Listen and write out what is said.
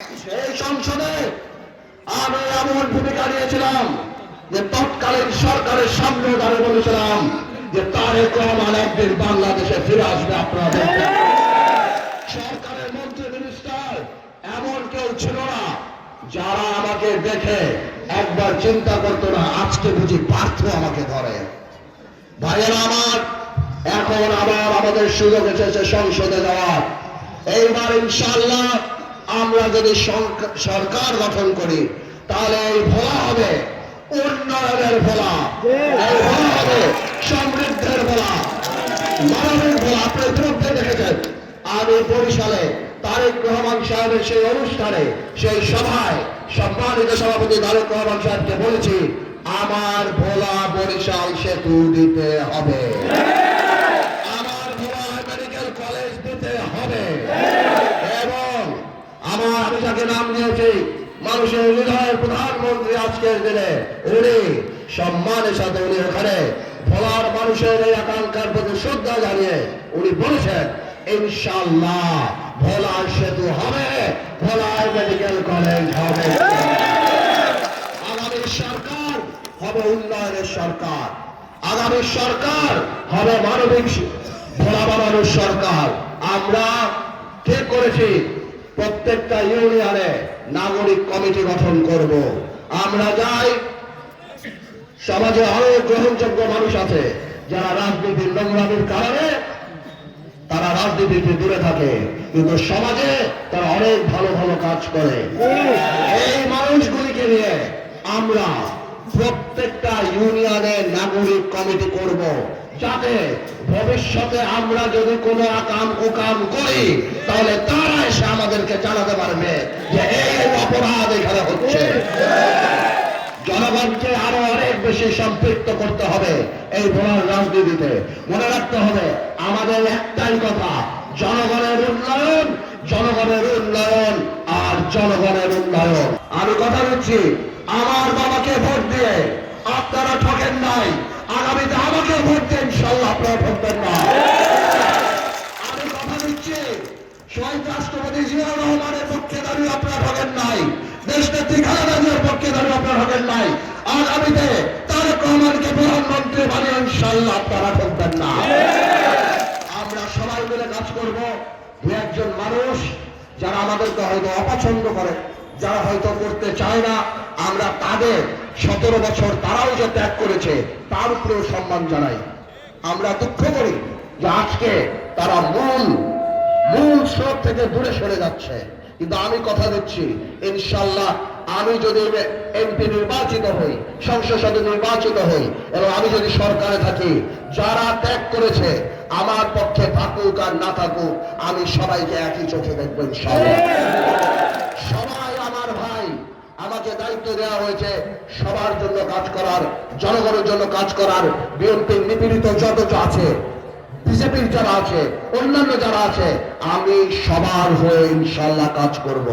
সেই সংসদে আমি এমন ভূমিকা নিয়েছিলাম যে তৎকালীন সরকারের সামনে দাঁড়িয়ে বলেছিলাম যে তারেক রহমান একদিন বাংলাদেশে ফিরে আসবে। আপনারা দেখবেন সরকারের মন্ত্রী মিনিস্টার এমন কেউ ছিল না যারা আমাকে দেখে একবার চিন্তা করতো না আজকে বুঝি পার্থ আমাকে ধরে। ভাইয়েরা আমার, এখন আবার আমাদের সুযোগ এসেছে সংসদে যাওয়ার। এইবার ইনশাআল্লাহ আমরা যদি সরকার গঠন করি তাহলে এই ভোলা হবে উন্নয়নের ভোলা, এই ভোলা হবে সমৃদ্ধের ভোলা, মানবের ভোলা। আপনি ইতিমধ্যে দেখেছেন আমি বরিশালে তারেক রহমান সাহেবের সেই অনুষ্ঠানে, সেই সভায় সম্মানিত সভাপতি তারেক রহমান সাহেবকে বলেছি আমার ভোলা বরিশাল সেতু দিতে হবে, আমার ভোলা মেডিকেল কলেজ দিতে হবে, এবং আমি যাকে নাম দিয়েছি মানুষের হৃদয়ের প্রধানমন্ত্রী আজকের দিনে উনি সম্মানের সাথে উনি ওখানে ভোলার মানুষের এই আকাঙ্ক্ষার প্রতি শ্রদ্ধা জানিয়ে উনি বলেছেন ইনশাআল্লাহ ভোলার সেতু হবে, ভোলার মেডিকেল কলেজ হবে। আগামী সরকার হবে উন্নয়নের সরকার, আগামী সরকার হবে মানবিক ভোলা বানানোর সরকার। আমরা ঠিক করেছি প্রত্যেকটা ইউনিয়নে নাগরিক কমিটি গঠন করব। আমরা যাই সমাজে অনেক গ্রহণযোগ্য মানুষ আছে যারা রাজনীতির নোংরামির কারণে তারা রাজনীতিতে দূরে থাকে, কিন্তু সমাজে তারা অনেক ভালো ভালো কাজ করে। এই মানুষগুলিকে নিয়ে আমরা প্রত্যেকটা ইউনিয়নে নাগরিক কমিটি করব, যাতে ভবিষ্যতে আমরা যদি কোনো আকাম কুকাম করি তাহলে তারা এসে আমাদেরকে জানাতে পারবে যে এই অপরাধ এখানে হচ্ছে। জনগণকে আরো অনেক বেশি সম্পৃক্ত করতে হবে এই ভোলার রাজনীতিতে। মনে রাখতে হবে আমাদের একটাই কথা, জনগণের উন্নয়ন, জনগণের উন্নয়ন আর জনগণের উন্নয়ন। আমি কথা দিচ্ছি আমার বাবাকে ভোট দিয়ে আপনারা ঠকেন নাই, আগামীতে আমাকে ভোট দিয়ে ইনশাআল্লাহ আপনারা ঠকবেন না। আমি কথা দিচ্ছি শহীদ রাষ্ট্রপতি জিয়াউর রহমানের পক্ষে দাঁড়িয়ে আপনারা ঠকেন নাই, দেশনেত্রী খালেদা জিয়ার পক্ষে দাঁড়িয়ে আপনারা ঠকেন নাই, আগামীতে তারেক রহমানকে প্রধানমন্ত্রী বানিয়ে ইনশাআল্লাহ আপনারা ঠকবেন না। আমরা সবাই মিলে কাজ করব। দু একজন মানুষ যারা আমাদেরকে হয়তো অপছন্দ করে, যারা হয়তো করতে চায় না, আমরা তাদের 17 বছর তারাও যে ত্যাগ করেছে তার উপরেও সম্মান জানাই। আমরা দুঃখ করি যে আজকে তারা মূল স্রোত থেকে দূরে সরে যাচ্ছে, কিন্তু আমি কথা দিচ্ছি ইনশাআল্লাহ আমি যদি এমপি নির্বাচিত হই, সংসদ সদস্য নির্বাচিত হই এবং আমি যদি সরকারে থাকি, যারা ত্যাগ করেছে আমার পক্ষে থাকুক আর না থাকুক আমি সবাইকে একই চোখে দেখবো ইনশাআল্লাহ। সবাই আমার ভাই, আমাকে দায়িত্ব দেওয়া হয়েছে সবার জন্য কাজ করার, জনগণের জন্য কাজ করার। বিএনপির নিপীড়িত যত আছে, বিজেপির যারা আছে, অন্যান্য যারা আছে, আমি সবার হয়ে ইনশাআল্লাহ কাজ করব।